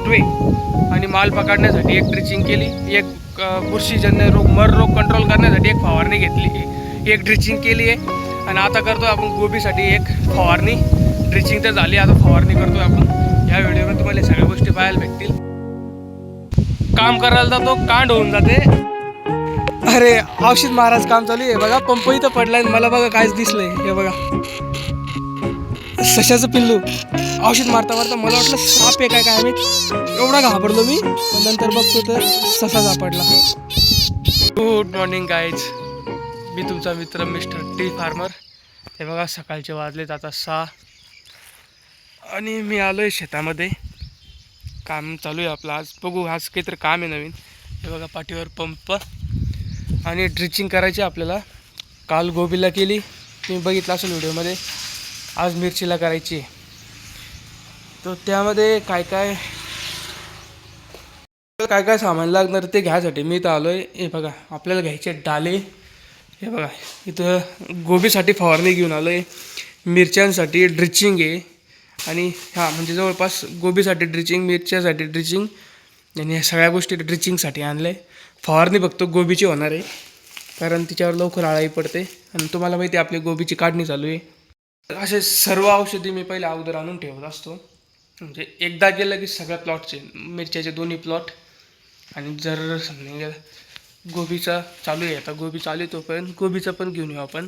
फुटवे आणि माल पकडण्यासाठी एक ड्रिचिंग केली, एक बुरशीजन्य रोग मर रोग कंट्रोल करण्यासाठी एक फवारणी घेतली, एक ड्रिचिंग केली आहे. आणि आता करतो आपण गोबीसाठी एक फवारणी. ड्रिचिंग तर झाली, आता फवारणी करतो आपण. या व्हिडिओमध्ये तुम्हाला सगळ्या गोष्टी पाहायला भेटतील. काम करायला जातो, कांड होऊन जाते. अरे औषध महाराज काम चालू आहे बघा. पंप इथं पडलाय, मला बघा कायच दिसलंय. हे बघा सशाचं पिल्लू. औषध मारता मारता मला वाटलं साप आहे काय आम्ही, एवढा घाबरलो मी. नंतर बघतो तर ससा सापडला. गुड मॉर्निंग गाईज, मी तुमचा मित्र मिस्टर टी फार्मर. हे बघा सकाळचे वाजलेत आता 6 आणि मी आलो आहे शेतामध्ये. काम चालू आहे आपलं. आज बघू, आज काहीतरी काम आहे नवीन. हे बघा पाठीवर पंप आणि ड्रिचिंग करायची आपल्याला. काल गोबीला केली, तुम्ही बघितलं असेल व्हिडिओमध्ये. आज मिरचीला करायची आहे. तर त्यामध्ये काय काय सामान लागणार ते घ्यायसाठी मी इथं आलो आहे. हे बघा आपल्याला घ्यायचे डाले. हे बघा इथं गोबीसाठी फवारणी घेऊन आलो आहे, मिरच्यांसाठी ड्रिचिंग आहे आणि म्हणजे जवळपास गोबीसाठी ड्रिचिंग, मिरच्यासाठी ड्रिचिंग आणि ह्या सगळ्या गोष्टी ड्रिचिंगसाठी आणलं आहे. फवारणी फक्त गोबीची होणार आहे कारण तिच्यावर लवकर आळाई पडते आणि तुम्हाला माहिती आहे आपली गोबीची काढणी चालू आहे. असे सर्व औषधी मी पहिले अगोदर आणून ठेवत असतो. म्हणजे एकदा गेलं की सगळ्या प्लॉटचे, मिरच्याचे दोन्ही प्लॉट. आणि जर समजा गोबीचा चालू आहे, आता गोबी चालू आहे तोपर्यंत गोबीचा पण घेऊन येऊ आपण,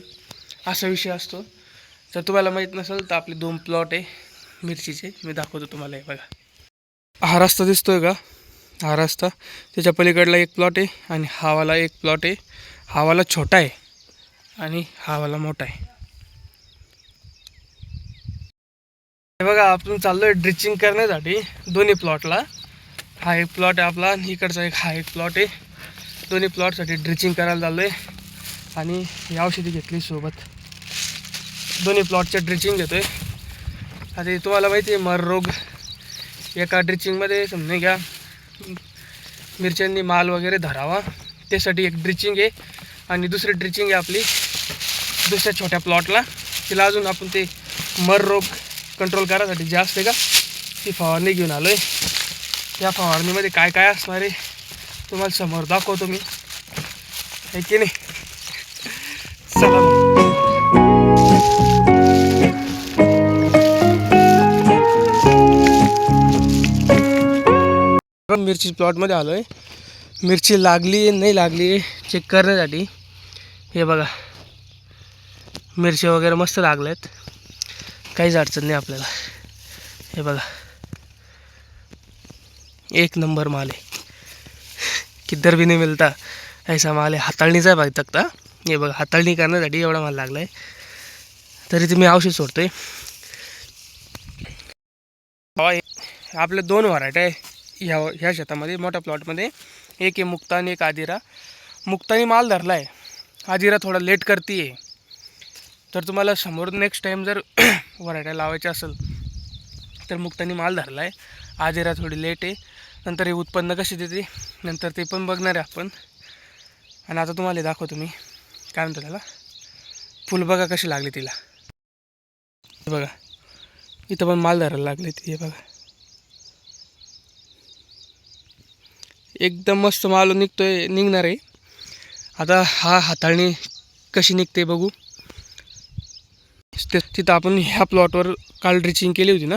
असा विषय असतो. जर तुम्हाला माहीत नसेल तर आपले 2 प्लॉट आहे मिरचीचे, मी दाखवतो तुम्हाला. हे बघा हा रस्ता दिसतोय का, हा रस्ता, त्याच्या पलीकडला एक प्लॉट आहे आणि हावाला एक प्लॉट आहे. हावाला छोटा आहे आणि हावाला मोठा आहे. हे बघा आपण चाललो आहे ड्रिचिंग करण्यासाठी दोन्ही प्लॉटला. हा एक प्लॉट आहे आपला आणि इकडचा हा एक प्लॉट आहे. दोन्ही प्लॉटसाठी ड्रिचिंग करायला चाललो आहे आणि ही औषधी घेतली सोबत. दोन्ही प्लॉटचे ड्रिचिंग घेतो आहे. आता तुम्हाला माहिती आहे मर रोग एका ड्रिचिंगमध्ये समजून घ्या, मिरच्यांनी माल वगैरे धरावा त्यासाठी एक ड्रिचिंग आहे. आणि दुसरी ड्रिचिंग आहे आपली दुसऱ्या छोट्या प्लॉटला. तिला अजून आपण ते मर रोग कंट्रोल करायसाठी जे असते का, ती फवारणी घेऊन आलो आहे. या फवारणीमध्ये काय काय असणार आहे तुम्हाला समोर दाखवतो मी, आहे की नाही. चला मिरची प्लॉटमध्ये आलो आहे. मिरची लागली नाही लागली चेक करण्यासाठी. हे बघा मिरची वगैरे मस्त लागल्यात, काहीच अडचण नाही आपल्याला. हे बघा एक नंबर माल आहे, किधर भी नाही मिलता ऐसा माल आहे. हाताळणीचा भाग तक्ता. हे बघा हाताळणी करण्यासाठी एवढा माल लागला आहे, तरी तुम्ही औषध सोडतोय. आपले 2 व्हरायटी आहे ह्या शेतामध्ये, मोठ्या प्लॉटमध्ये. एक आहे मुक्ता आणि एक आदिरा. मुक्तानी माल धरला आहे, आदिरा थोडा लेट करते आहे. तर तुम्हाला समोर नेक्स्ट टाईम जर व्हरायटी लावायची असेल तर मुक्तानी माल धरला आहे, आदिरा थोडी लेट आहे. नंतर हे उत्पन्न कशी देते नंतर ते पण बघणार आहे आपण. आणि आता तुम्हाला दाखवतो मी काय म्हणतो त्याला, फुल बघा कशी लागली तिला. बघा इथं पण माल धरायला लागले ते. हे बघा एकदम मस्त माल निघणार आहे. आता हा हाताळणी कशी निघते बघू. तिथं आपण ह्या प्लॉटवर काल ड्रिचिंग केली होती ना,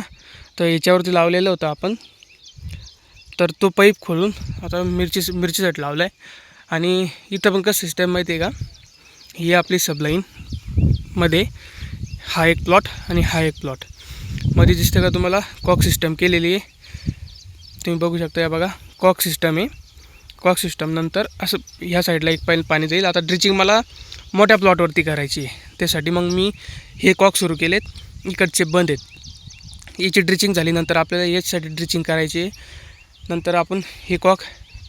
तर याच्यावरती लावलेलं होतं आपण. तर तो पाईप खोलून आता मिरचीसाठी लावला आहे. आणि इथं पण कसं सिस्टम माहिती आहे का, ही आपली सबलाईनमध्ये हा एक प्लॉट आणि हा एक प्लॉट मध्ये दिसतं का तुम्हाला, कॉक सिस्टम केलेली आहे. तुम्ही बघू शकता. या बघा कॉक सिस्टम आहे. कॉक सिस्टम नंतर असं ह्या साईडला एक पाणी जाईल. आता ड्रिचिंग मला मोठ्या प्लॉटवरती करायची आहे, त्यासाठी मग मी हे कॉक सुरू केलेत. इकडचे बंद आहेत. याची ड्रिचिंग झाली, आपल्याला याच्यासाठी ड्रिचिंग करायची आहे. नंतर आपण हे कॉक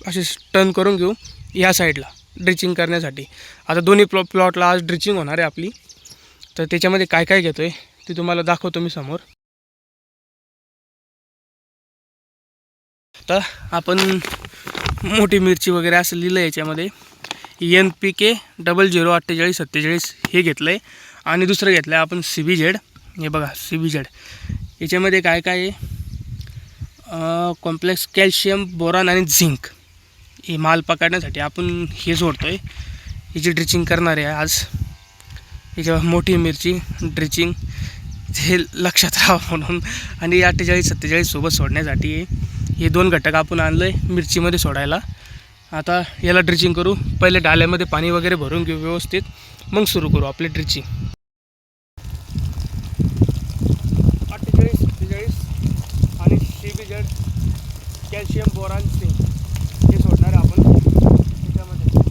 असे टर्न करून घेऊ या साईडला ड्रिचिंग करण्यासाठी. आता दोन्ही प्लॉटला आज ड्रिचिंग होणार आहे आपली. तर त्याच्यामध्ये काय काय घेतो आहे ते तुम्हाला दाखवतो मी समोर. तर आपण मोठी मिरची वगैरे असं लिहिलं याच्यामध्ये, NPK 004847 हे घेतलं आहे. आणि दुसरं घेतलं आहे आपण CBZ. हे बघा CBZ याच्यामध्ये काय काय आहे, कॉम्प्लेक्स कॅल्शियम बोरॉन आणि झिंक हे माल पकडण्यासाठी आपण हे सोडतो आहे. हिची ड्रिचिंग करणार आहे आज. हिच्यावर मोठी मिरची ड्रिचिंग हे लक्षात राहावं म्हणून आणि 48-47 सोबत सोडण्यासाठी हे 2 घटक आपण आणलं आहे मिरचीमध्ये सोडायला. आता याला ड्रिचिंग करू. पहिले डाल्यामध्ये पाणी वगैरे भरून घेऊ व्यवस्थित, मग सुरू करू आपली ड्रिचिंग. 48-47 आणि CBZ कॅल्शियम बोरॉन झिंक हे सोडणार आहे आपण त्याच्यामध्ये.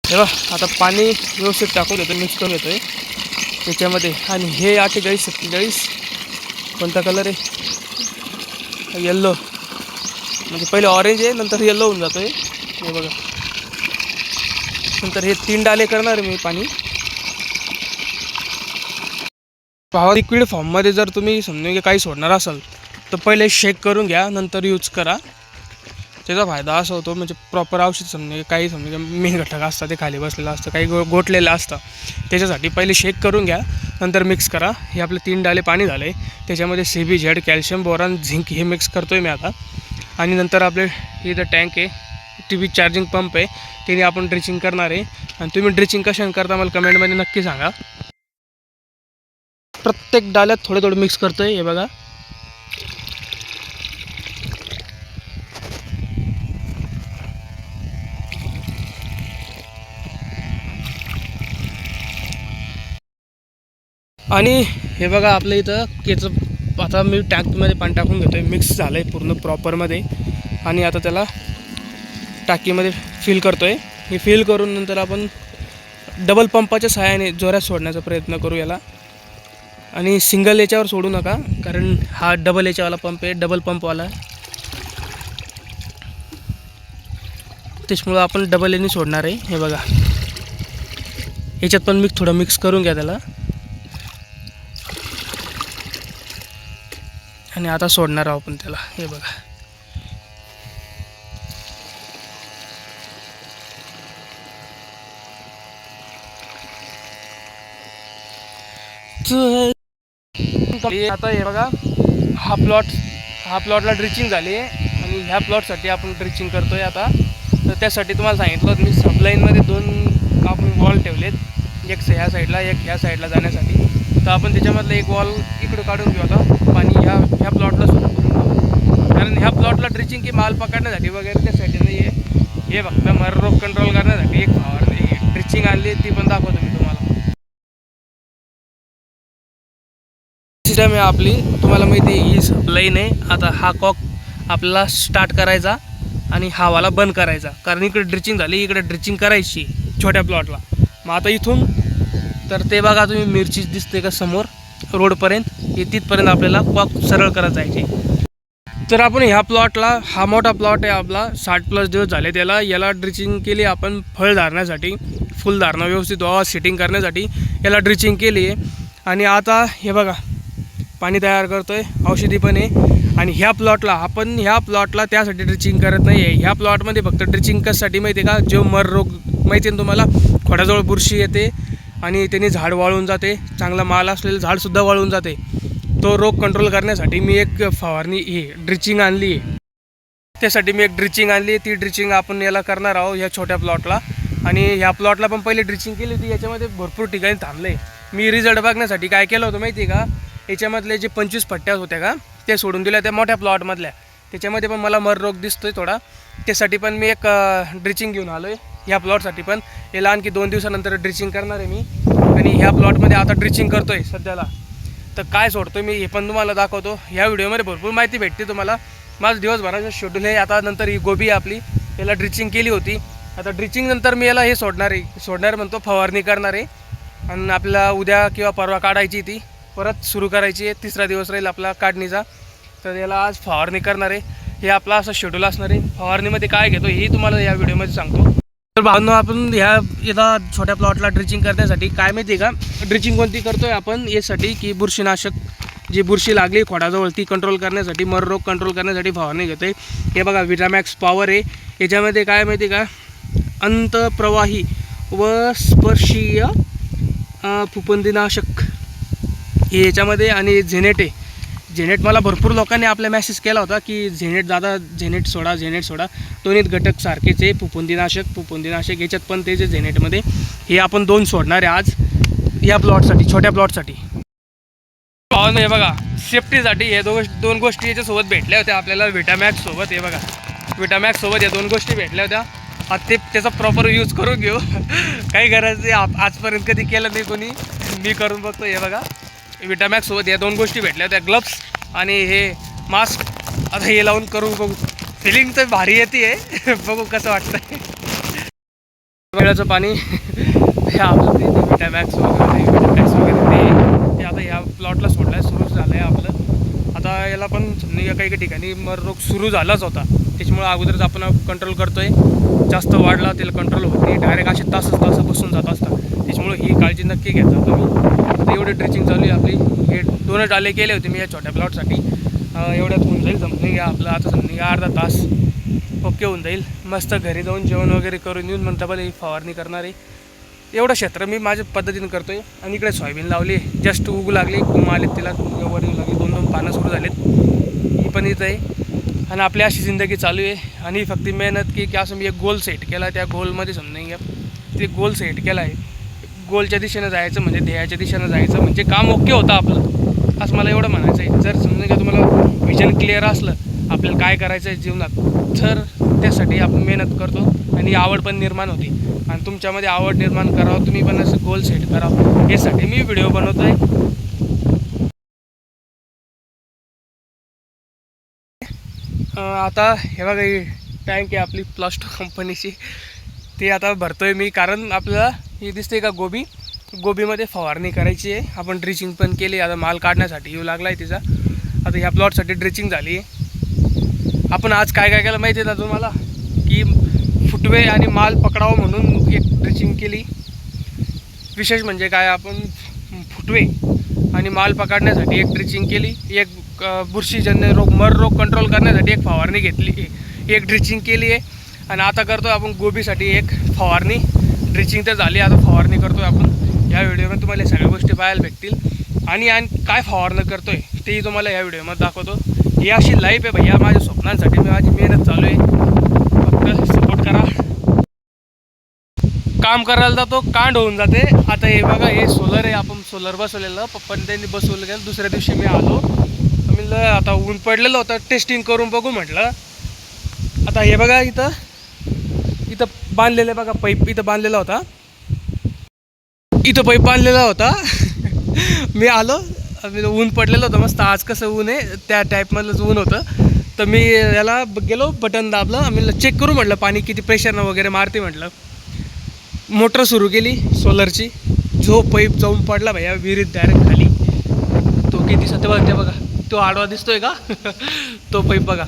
हे बघ आता पाणी व्यवस्थित टाकून देतो, मिक्स करून घेतो आहे त्याच्यामध्ये. आणि हे 48-47 कोणता कलर आहे? येल्लो. म्हणजे पहिले ऑरेंज आहे, नंतर येल्लो होऊन जातो आहे. हे बघा, नंतर हे 3 डाले करणार मी पाणी. पॉवर लिक्विड फॉर्ममध्ये जर तुम्ही समजून काही सोडणार असाल तर पहिले शेक करून घ्या, नंतर यूज करा. त्याचा फायदा असा होतो, म्हणजे प्रॉपर औषध काही मेन घटक असतात ते खाली बसलेलं असतं, काही गोठलेलं असतं. त्याच्यासाठी पहिले शेक करून घ्या, नंतर मिक्स करा. हे आपले 3 डाले पाणी झाले, त्याच्यामध्ये CBZ कॅल्शियम बोरॉन झिंक हे मिक्स करतो आहे मी आता. आणि नंतर आपले इथं टँक आहे, TV चार्जिंग पंप आहे, त्याने आपण ड्रिचिंग करणार आहे. आणि तुम्ही ड्रिचिंग कशाने करता मला कमेंटमध्ये नक्की सांगा. प्रत्येक डाल्यात थोडं थोडं मिक्स करतो आहे. हे बघा, आणि हे बघा आपलं इथं केचं आता मी टँकमध्ये पाणी टाकून घेतो आहे. मिक्स झालं आहे पूर्ण प्रॉपरमध्ये. आणि आता त्याला टाकीमध्ये फिल करतो आहे. हे फिल करून नंतर आपण डबल पंपाच्या सहाय्याने जोरात सोडण्याचा प्रयत्न करू याला. आणि सिंगल याच्यावर सोडू नका, कारण हा डबल याच्यावाला पंप आहे, डबल पंपवाला. त्याच्यामुळं आपण डबल याने सोडणार आहे. हे बघा, याच्यात पण थोडं मिक्स करून घ्या त्याला. आणि आता सोडणार आहोत आपण त्याला. हे बघा, आता हे बघा हा प्लॉटला ड्रिचिंग झाली आहे आणि ह्या प्लॉटसाठी आपण ड्रिचिंग करतोय आता. तर त्यासाठी तुम्हाला सांगितलं होतं मी सबलाईनमध्ये 2 आपण वॉल ठेवलेत, एक ह्या साईडला एक ह्या साईडला जाण्यासाठी. तर आपण त्याच्यामधलं एक वॉल इकडं काढून घेऊ आता. पाणी ह्या प्लॉटला सुरू करून घेऊ, कारण ह्या प्लॉटला ड्रिचिंग की माल पकडण्यासाठी वगैरे त्यासाठी नाही आहे. हे फक्त मर रोग कंट्रोल करण्यासाठी एक फवारणी ड्रिचिंग आणली, ती पण दाखवतो मी तुम्हाला. सिस्टम आहे आपली, तुम्हाला माहिती आहे ही सबलाईन आहे. आता हा कॉक आपल्याला स्टार्ट करायचा आणि हा वाला बंद करायचा, कारण इकडे ड्रिचिंग झाली, इकडे ड्रिचिंग करायची छोट्या प्लॉटला. मग आता इथून तर ते बघा तुम्ही मिरची दिसते का समोर रोडपर्यंत, हे तिथपर्यंत आपल्याला कॉक सरळ करत जायचे. तर आपण ह्या प्लॉटला, हा मोठा प्लॉट आहे आपला, 60+ दिवस झाले याला ड्रिचिंग केली आपण फळ धारण्यासाठी, फुल धारणं व्यवस्थित व्हावं सेटिंग करण्यासाठी याला ड्रिचिंग केली आहे. आणि आता हे बघा पाणी तयार करतो आहे, औषधी पण आहे. आणि ह्या प्लॉटला त्यासाठी ड्रिचिंग करत नाही आहे. ह्या प्लॉटमध्ये फक्त ड्रिचिंग कशासाठी माहिती आहे का? जो मर रोग माहिती आहे ना तुम्हाला, खोडाजवळ बुरशी येते आणि त्याने झाड वाळून जाते, चांगला माल असलेलं झाडसुद्धा वाळून जाते. तो रोग कंट्रोल करण्यासाठी मी एक फवारणी ड्रिचिंग आणली आहे. त्यासाठी मी एक ड्रिचिंग आणली आहे, ती ड्रिचिंग आपण याला करणार आहोत ह्या छोट्या प्लॉटला. आणि ह्या प्लॉटला पण पहिले ड्रिचिंग केली होती, याच्यामध्ये भरपूर ठिकाणी थांबले. मी रिझल्ट बघण्यासाठी काय केलं होतं माहिती आहे का? याच्यामधले जे 25 पट्ट्या होत्या का ते सोडून दिल्या त्या मोठ्या प्लॉटमधल्या, त्याच्यामध्ये पण मला मर रोग दिसतोय थोडा. त्यासाठी पण मी एक ड्रिचिंग घेऊन आलो आहे ह्या प्लॉटसाठी पण. याला आणखी 2 दिवसानंतर ड्रिचिंग करणार आहे मी. आणि ह्या प्लॉटमध्ये आता ड्रिचिंग करतो आहे सध्याला. तर काय सोडतो मी हे पण तुम्हाला दाखवतो. ह्या व्हिडिओमध्ये भरपूर माहिती भेटते तुम्हाला. माझं दिवसभराचं शेड्यूल आहे. आता नंतर ही गोबी आपली, याला ड्रिचिंग केली होती. आता ड्रिचिंग नंतर मी याला हे सोडणार म्हणतो, फवारणी करणार आहे. आणि आपल्याला उद्या किंवा परवा काढायची ती. परत सुरू करायची आहे. तिसरा दिवस राहील आपला काढणीचा. तर याला आज फवारणी करणार आहे. हे आपला असं शेड्यूल असणार आहे. फवारणीमध्ये काय घेतो हे तुम्हाला या व्हिडिओमध्ये सांगतो. तर भावनो आपण याला छोट्या प्लॉटला ड्रिचिंग करण्यासाठी काय माहिती आहे का, ड्रिचिंग कोणती करतोय आपण यासाठी की बुरशीनाशक जी बुरशी लागली खोडाजवळ ती कंट्रोल करण्यासाठी, मर रोग कंट्रोल करण्यासाठी फवारणी घेतोय. हे बघा विटामॅक्स पॉवर आहे. याच्यामध्ये काय माहिती आहे का, अंतप्रवाही व स्पर्शीय फुफुंदीनाशक हे याच्यामध्ये, आणि झेनेट आहे. झेनेट मला भरपूर लोकांनी आपल्या मेसेज केला होता की झेनेट दादा झेनेट सोडा. दोन्ही घटक सारखेच आहे. फुफुंदीनाशक याच्यात पण ते जे झेनेटमध्ये हे आपण 2 सोडणार आहे आज या प्लॉटसाठी, छोट्या प्लॉटसाठी. हे बघा सेफ्टीसाठी हे दोन गोष्टी याच्यासोबत भेटल्या होत्या आपल्याला विटामॅक्स सोबत. हे बघा विटामॅक्स सोबत या 2 गोष्टी भेटल्या होत्या. आता ते त्याचा प्रॉपर यूज करून घेऊ. काही गरज आजपर्यंत कधी केलं नाही कोणी, मी करून बघतो. हे बघा विटामॅक्स सोबत या 2 गोष्टी भेटल्या होत्या, ग्लव्स आणि हे मास्क. आता हे लावून करू बघू. फिलिंग तर भारी येते. बघू कसं वाटतंय. वेळाचं पाणी हे आपलं ते विटामॅक्स वगैरे ते आता ह्या प्लॉटला सोडलं सुरू झालं आहे आपलं. आता याला पण काही ठिकाणी मर रोग सुरू झालाच होता, त्याच्यामुळे अगोदरच आपण कंट्रोल करतो आहे. जास्त वाढला त्याला कंट्रोल होत नाही, डायरेक्ट असे तास बसून जात असतात. त्याच्यामुळे ही काळजी नक्की घेता तुम्ही. आता एवढी ड्रिचिंग चालू आहे आपली. हे 2 डाले केले होते मी या छोट्या प्लॉटसाठी. एवढ्यात होऊन जाईल, समजून घ्या आपलं. आता समजून घ्या अर्धा तास ओके होऊन जाईल. मस्त घरी जाऊन जेवण वगैरे करून येऊन म्हणता ही फवारणी करणार आहे. एवढं क्षेत्र मी माझ्या पद्धतीनं करतो आहे. आणि इकडे सोयाबीन लावली, जस्ट उगू लागली, कुम आलेत तिला, वर येऊ लागली, 2 पानं सुरू झालेत. ही पण इथं आहे. आणि आपली अशी जिंदगी चालू आहे. आणि फक्त मेहनत की असं मी एक गोल सेट केला, त्या गोलमध्ये समजून घ्या ते गोल सेट केला आहे. गोलच्या दिशेनं जायचं म्हणजे ध्येयाच्या दिशेनं जायचं म्हणजे काम ओके होतं आपलं, असं मला एवढं म्हणायचं आहे. जर समजून घ्या तुम्हाला विजन क्लिअर असलं आपल्याला काय करायचं आहे जीवनात, तर त्यासाठी आपण मेहनत करतो आणि आवड पण निर्माण होती. आणि तुमच्यामध्ये आवड निर्माण करावं, तुम्ही पण असं गोल सेट करावं, यासाठी मी व्हिडिओ बनवतो आहे. आता हे बघा ही टँक आहे आपली प्लास्टो कंपनीची, ती आता भरतोय मी. कारण आपल्याला ही दिसते का गोबीमध्ये फवारणी करायची आहे. आपण ड्रिचिंग पण केली, आता माल काढण्यासाठी येऊ लागला आहे तिचा. आता ह्या प्लॉटसाठी ड्रिचिंग झाली आहे. आपण आज काय केलं माहिती आहे ना तुम्हाला, की फुटवे आणि माल पकडावं म्हणून एक ड्रिचिंग केली. विशेष म्हणजे काय, आपण फुटवे आणि माल पकडण्यासाठी एक ड्रिचिंग केली, एक बुरशीजन्य रोग मर रोग कंट्रोल करण्यासाठी एक फवारणी घेतली, एक ड्रिचिंग केली आहे. आणि आता करतो आपण गोबीसाठी एक फवारणी. ड्रिचिंग तर झाली, आता फवारणी करतो आहे आपण. या व्हिडिओमध्ये तुम्हाला सगळ्या गोष्टी पाहायला भेटतील. आणि काय फवारणं करतो आहे तेही तुम्हाला या व्हिडिओमध्ये दाखवतो. ही अशी लाईफ आहे भैया माझ्या स्वप्नांसाठी, मी माझी मेहनत चालू आहे. फक्त सपोर्ट करा. काम करायला जातो कांड होऊन जाते. आता हे बघा हे सोलर आहे, आपण सोलर बसवलेलं, पप्पांनी त्यांनी बसवलं गेलं. दुसऱ्या दिवशी मी आलो, मी आता ऊन पडलेलं होतं, टेस्टिंग करून बघू म्हटलं. आता हे बघा इथं बांधलेलं आहे बघा, पाईप इथं बांधलेला होता, मी आलो, ऊन पडलेलं होतं मस्त. आज कसं ऊन आहे त्या टाईपमधलंच ऊन होतं. तर मी याला गेलो, बटन दाबलं, मी चेक करू म्हटलं पाणी किती प्रेशरनं वगैरे मारते म्हटलं. मोटर सुरू केली सोलरची, जो पाईप जाऊन पडला भैया विहिरीत डायरेक्ट खाली. तो किती सत्य बघा, तो आडवा दिसतोय का? तो पाईप बघा,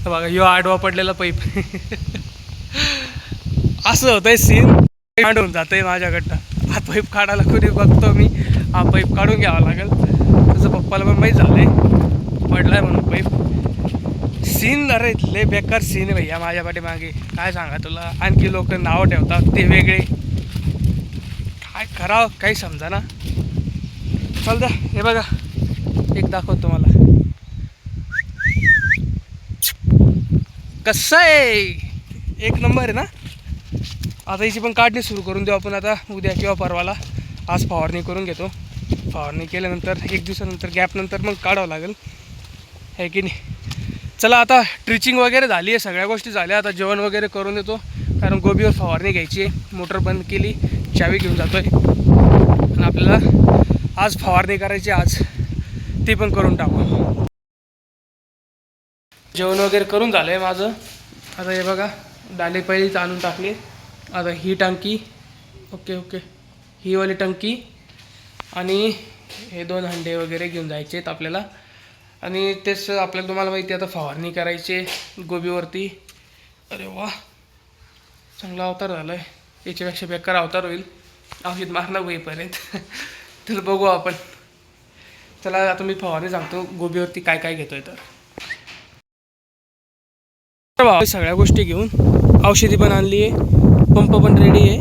ह्यो आडवा पडलेला पाईप. असं होतंय सीन, काढून जातंय माझ्याकडनं. हा पाईप काढायला कोणी बघतो मी, हा पाईप काढून घ्यावा लागेल. तसं पप्पाला पण माहीत झालंय पडलाय म्हणून पाईप. सीन अरे लय बेकार सीन आहे भैया माझ्या पाठीमागे, काय सांगा तुला. आणखी लोक नावं ठेवतात ते वेगळे, काय करावं काही समजा ना. चल द्या, हे बघा एक दाखवतो तुम्हाला कसं आहे, एक नंबर आहे ना. आता याची पण काढणी सुरू करून देऊ आपण आता उद्या किंवा परवाला. आज फवारणी करून घेतो. फवारणी केल्यानंतर 1 दिवसानंतर गॅपनंतर मग काढावं लागेल, आहे की नाही. चला आता ड्रिचिंग वगैरे झाली आहे, सगळ्या गोष्टी झाल्या. आता जेवण वगैरे करून देतो, कारण गोबीवर फवारणी घ्यायची आहे. मोटर बंद केली, चावी घेऊन जातो आहे आणि आपल्याला आज फवारणी करायची, आज ती पण करून टाकू. जेवण वगैरे करून झालं आहे माझं. आता हे बघा डाले पहिलीच आणून टाकली. आता ही टांकी ओके, ही वाली टंकी आणि हे 2 हंडे वगैरे घेऊन जायचे आहेत आपल्याला. आणि तेच आपल्याला तुम्हाला माहिती आहे आता फवारणी करायची गोबीवरती. अरे वा, चांगला अवतार झाला आहे. याच्यापेक्षा बेकार अवतार होईल औषध मारणं होईपर्यंत. तर बघू आपण. चला आता मी फवारणी सांगतो गोबीवरती काय काय घेतोय. तर सगळ्या गोष्टी घेऊन औषधी पण आणली आहे, पंप पण रेडी आहे.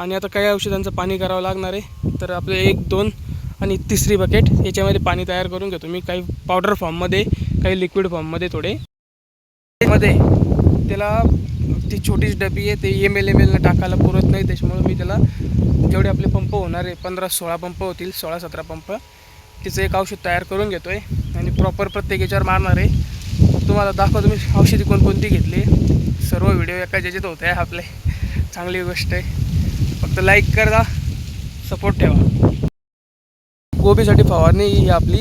आणि आता काही औषधांचं पाणी करावं लागणार आहे. तर आपले 1, 2 आणि तिसरी बकेट याच्यामध्ये पाणी तयार करून घेतो मी. काही पावडर फॉर्ममध्ये, काही लिक्विड फॉर्ममध्ये. थोडे मध्ये त्याला ती छोटीच डबी आहे, ते ml टाकायला पुरत नाही. त्याच्यामुळे मी त्याला जेवढे आपले पंप होणार आहे 15-16 पंप होतील, 16-17 पंप, तिचं एक औषध तयार करून घेतो आहे. आणि प्रॉपर प्रत्येक याच्यावर मारणार आहे. तुम्हाला दाखवतो मी औषधी कोणकोणती घेतली. सर्व व्हिडिओ एका ज्याच्यात होत आहे आपले. चांगली गोष्ट आहे. फक्त लाईक करा, सपोर्ट ठेवा. गोबीसाठी फवारणी ही आपली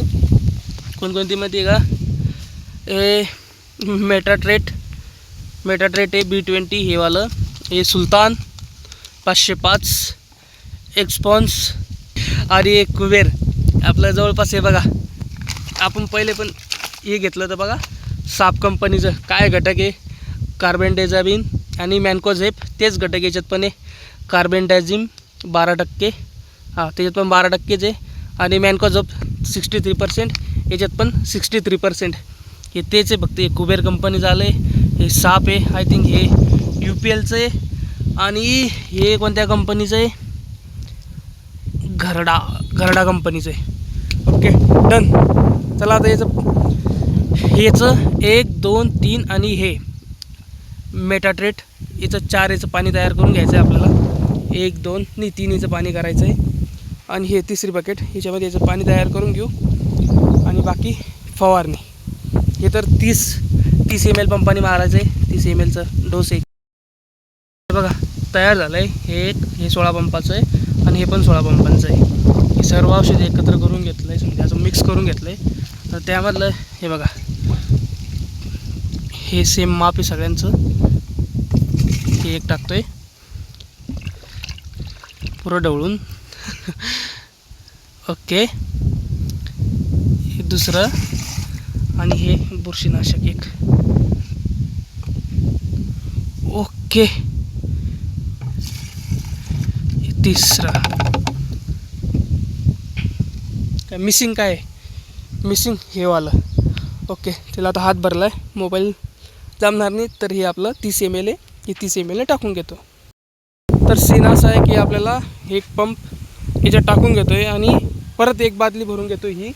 कोणकोणती माहिती आहे का? मेटाट्रेट आहे B20 हे वालं. हे सुलतान 505, एक्सपॉन्स आणि एक कुबेर आपल्या जवळपास आहे बघा. आपण पहिले पण हे घेतलं होतं बघा, साप कंपनीचं. काय घटक आहे? कार्बेंडाझिम आणि मॅन्कोझेप. तेच घटक याच्यात पण आहे. कार्बेंडाझिम 12%, हां त्याच्यात पण 12%च आहे. आणि मॅन्कोझेप 63%, याच्यात पण 63%. हे तेच आहे फक्त. हे कुबेर कंपनीचं आलं आहे. हे साप आहे, आय थिंक हे UPLचं आहे. आणि हे कोणत्या कंपनीचं आहे? घरडा कंपनीचं आहे. Okay done. चला आता याचं 1, 2, 3 आणि हे मेटाट्रेट याचं 4 याचं पाणी तयार करून घ्यायचं आहे आपल्याला. 1, 2 नाही 3 याचं पाणी करायचं आहे. आणि हे तिसरी बकेट ह्याच्यामध्ये याचं पाणी तयार करून घेऊ. आणि बाकी फवारणी हे तर 30 ml पंपाने मारायचं आहे. 30 mlचं डोस आहे बघा. तयार झालं आहे हे एक. हे 16 पंपाचं आहे आणि हे पण 16 पंपांचं आहे. हे सर्व औषध एकत्र करून घेतलं आहे, समजा असं मिक्स करून घेतलं आहे. तर त्यामधलं हे बघा, हे सेम माप आहे सगळ्यांचं. हे एक टाकतो आहे पुरं ढवळून. ओके, हे दुसरं. आणि हे बुरशीनाशक एक. ओके, हे तिसरं. काय मिसिंग? काय मिसिंग? हे वालं. ओके, त्याला आता हात भरला आहे, मोबाईल जमणार नाही. तर हे आपलं 30 ml आहे. हे 30 ml टाकून घेतो. तर सीन असा आहे की आपल्याला एक पंप याच्यात टाकून घेतो आहे आणि परत एक बादली भरून घेतो ही.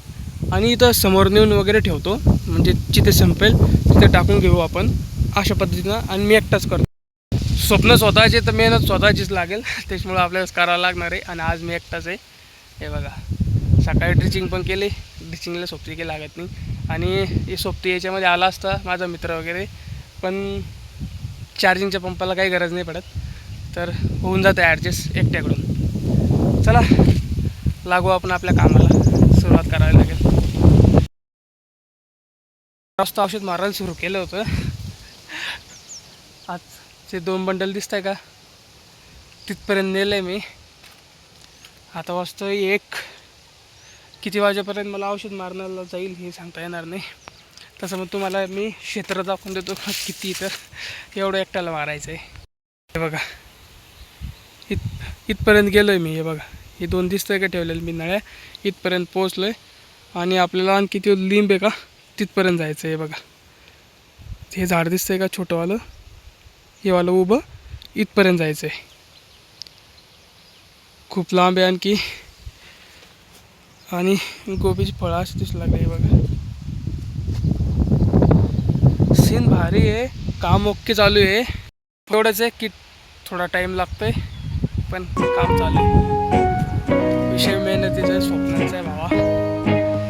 आणि इथं समोर नेऊन वगैरे ठेवतो, म्हणजे जिथे संपेल तिथे टाकून घेऊ आपण अशा पद्धतीनं. आणि मी एकटाच करतो. स्वप्न स्वतःचे तर मेहनत स्वतःचीच लागेल, त्याच्यामुळं आपल्यालाच करावं लागणार आहे. आणि आज मी एकटाच आहे. हे बघा, सकाळी ड्रिचिंग पण केली. ड्रिचिंगला सोबती काही लागत नाही. आणि हे सोबती याच्यामध्ये आला असता माझा मित्र वगैरे, पण चार्जिंगच्या पंपाला काही गरज नाही पडत. तर होऊन जातं ॲडजस्ट एकट्याकडून. चला लागू आपण आपल्या कामाला. सुरुवात करावी लागेल. जास्त औषध मारायला सुरू केलं होतं. आज जे 2 बंडल दिसत आहे का, तिथपर्यंत नेलं आहे मी. आता वाजतो 1. किती वाजेपर्यंत मला औषध मारण्याला जाईल हे सांगता येणार नाही. तसं मग तुम्हाला मी क्षेत्र दाखवून देतो किती. तर एवढं एकट्याला मारायचं आहे. हे बघा, इथपर्यंत गेलो आहे मी. हे बघा, हे 2 दिसतंय का ठेवलेलं मी नळ्या, इथपर्यंत पोचलो आहे. आणि आपल्याला आणखी ते लिंब आहे का तिथपर्यंत जायचं आहे. बघा, हे झाड दिसतंय का छोटंवालं, हे वालं उभं, इथपर्यंत जायचं आहे. खूप लांब आहे आणखी. आणि गोबीची फळं अशी दिसू लागली. बघा, सीन भारी आहे. काम ओके चालू आहे. एवढंच आहे की थोडा टाईम लागतो आहे, पण काम चालू आहे. विषय मेहनतीचा आहे, स्वप्नाचा आहे भावा.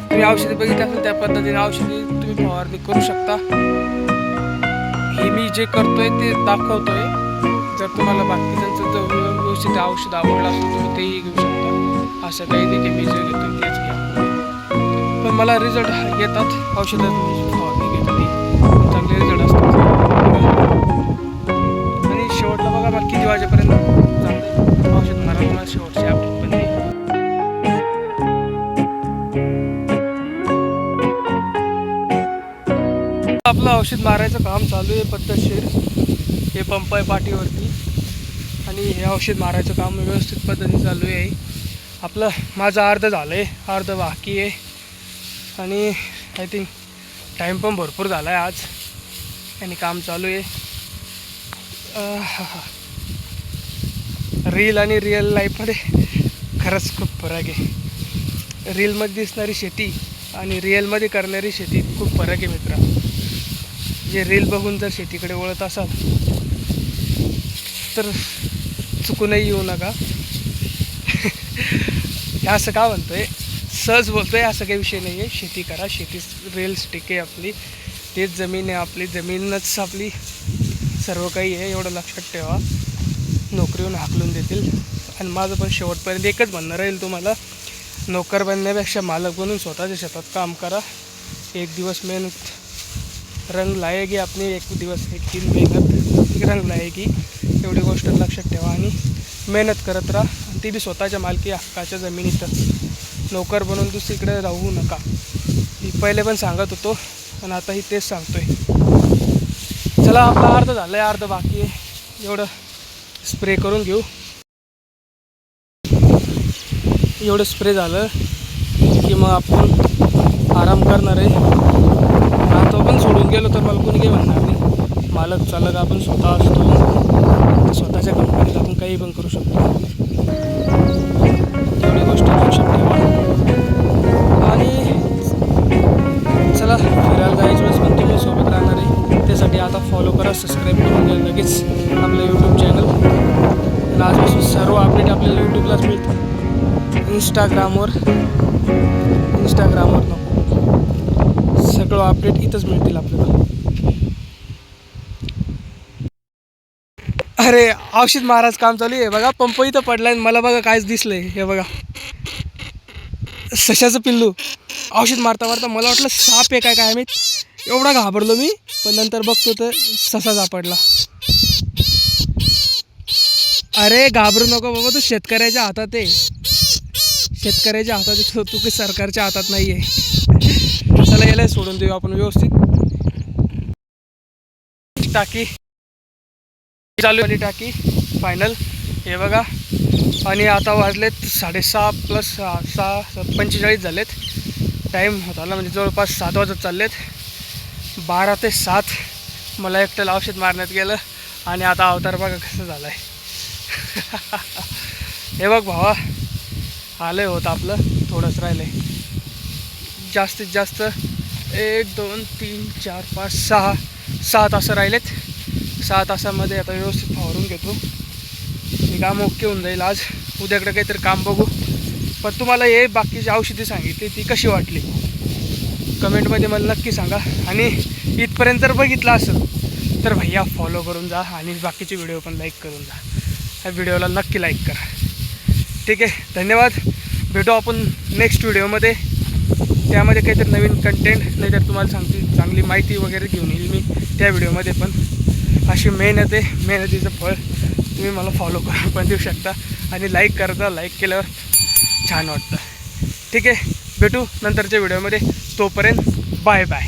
तुम्ही औषधी बघितली असेल त्या पद्धतीने औषधी तुम्ही फवारणी करू शकता. हे मी जे करतोय ते दाखवतोय. जर तुम्हाला बाकीच्यांचं जर व्यवस्थित औषध आवडलं असेल तुम्ही तेही घेऊ शकता. असं काही नाही की मी जे घेतो तेच घ्या. पण मला रिझल्ट येतात औषधात फवारणी घेतो ती चांगले रिझल्ट असतात. आणि शेवटला बघा मला किती वाजेपर्यंत चांगलं औषध मारा. मला शेवटचे अपडेट पण आपलं औषध मारायचं काम चालू आहे पद्धतशीर. हे पंप आहे पाठीवरती आणि हे औषध मारायचं काम व्यवस्थित पद्धतीने चालू आहे. आपलं माझं अर्ध झालं आहे, अर्ध बाकी आहे आणि आय थिंक टाईम पण भरपूर झाला आहे आज आणि काम चालू आहे. रील आणि रिअल लाईफमध्ये खरंच खूप फरक आहे. रीलमध्ये दिसणारी शेती आणि रिअलमध्ये करणारी शेती खूप फरक आहे मित्रा. जे रील बघून जर शेतीकडे वळत असाल तर चुकूनही येऊ नका. हे असं का म्हणतोय, सहज बोलतोय, असं काही विषय नाही आहे. शेती करा, शेती रिअलिस्टिक आहे आपली, तेच जमीन आहे आपली, जमीनच आपली सर्व काही आहे एवढं लक्षात ठेवा. नोकरीहून हाकलून देतील. आणि माझं पण शेवटपर्यंत एकच म्हणणं राहील तुम्हाला, नोकर बनण्यापेक्षा मालक बनून स्वतःच्या शेतात काम करा. एक दिवस मेहनत रंग लाएगी अपनी, एक दिवस एक दिन मेहनत रंग लाएगी. एवढी गोष्ट लक्षात ठेवा आणि मेहनत करत राहा. आणि ती बी स्वतःच्या मालकी हक्काच्या जमिनीत. नोकर बनून दुसरीकडे राहू नका. मी पहिले पण सांगत होतो आणि आताही तेच सांगतोय. चला आपला अर्ध झालं आहे, अर्ध बाकी आहे. एवढं स्प्रे करून घेऊ. एवढं स्प्रे झालं की मग आपण आराम करणार आहे. तो पण सोडून गेलो तर मला कोणी काही म्हणणार नाही. मालक चालक आपण स्वतः असतो, स्वतःच्या कंपनीत आपण काही पण करू शकतो. एवढी गोष्ट लक्षात ठेवा. आणि चला फिरायला जायच्या वेळेस पण तुम्ही सोबत राहणार आहे. त्यासाठी आता फॉलो करा, सबस्क्राईब करून द्या लगेच आपलं यूट्यूब चॅनल. आणि आजपासून सर्व अपडेट आपल्याला यूट्यूबलाच मिळतं. इंस्टाग्रामवर नको, सगळं अपडेट इथंच मिळतील आपल्याला. अरे औषध महाराज काम चालू आहे बघा. पंप इथं पडला आहे, मला बघा कायच दिसलंय. हे बघा सशाचं पिल्लू. औषध मारता मारता मला वाटलं साप आहे काय मी एवढा घाबरलो मी, पण नंतर बघतो तर ससा सापडला. अरे घाबरू नको बाबा, तू शेतकऱ्याच्या हातात आहे, शेतकऱ्याच्या हातात आहे तू, काही सरकारच्या हातात नाही आहे. चला याला सोडून देऊ आपण व्यवस्थित. टाकी चालू आली, टाकी फायनल. हे बघा. आणि आता वाजलेत 6:30 + 6 45 झालेत. टाईम होत आला म्हणजे जवळपास 7 वाजत चाललेत. 12 ते 7 मला एकट्याला औषध मारण्यात गेलं आणि आता अवतार बघा कसं झालं आहे. हे बघ भावा, आलं होतं आपलं, थोडंच राहिलं आहे. जास्तीत जास्त 1 2 3 4 5 6 तास राहिलेत. 6 तासामध्ये आता व्यवस्थित फवारून घेतो. हे काम ओके होऊन जाईल आज. उद्याकडे काहीतरी काम बघू. पण तुम्हाला हे बाकीची औषधी सांगितली ती कशी वाटली कमेंटमध्ये मला नक्की सांगा. आणि इथपर्यंत जर बघितलं असेल तर भैया फॉलो करून जा आणि बाकीचे व्हिडिओ पण लाईक करून जा. ह्या व्हिडिओला नक्की लाईक करा. ठीक आहे, धन्यवाद. भेटू आपण नेक्स्ट व्हिडिओमध्ये. त्यामध्ये काहीतरी नवीन कंटेंट, नाहीतर तुम्हाला चांगली माहिती वगैरे घेऊन येईल मी त्या व्हिडिओमध्ये. पण अशी मेहनत आहे, मेहनतीचं फळ तुम्ही मला फॉलो करून पण देऊ शकता आणि लाईक करता. लाईक केल्यावर छान वाटतं. ठीक आहे, भेटू नंतरच्या व्हिडिओमध्ये. तोपर्यंत बाय बाय.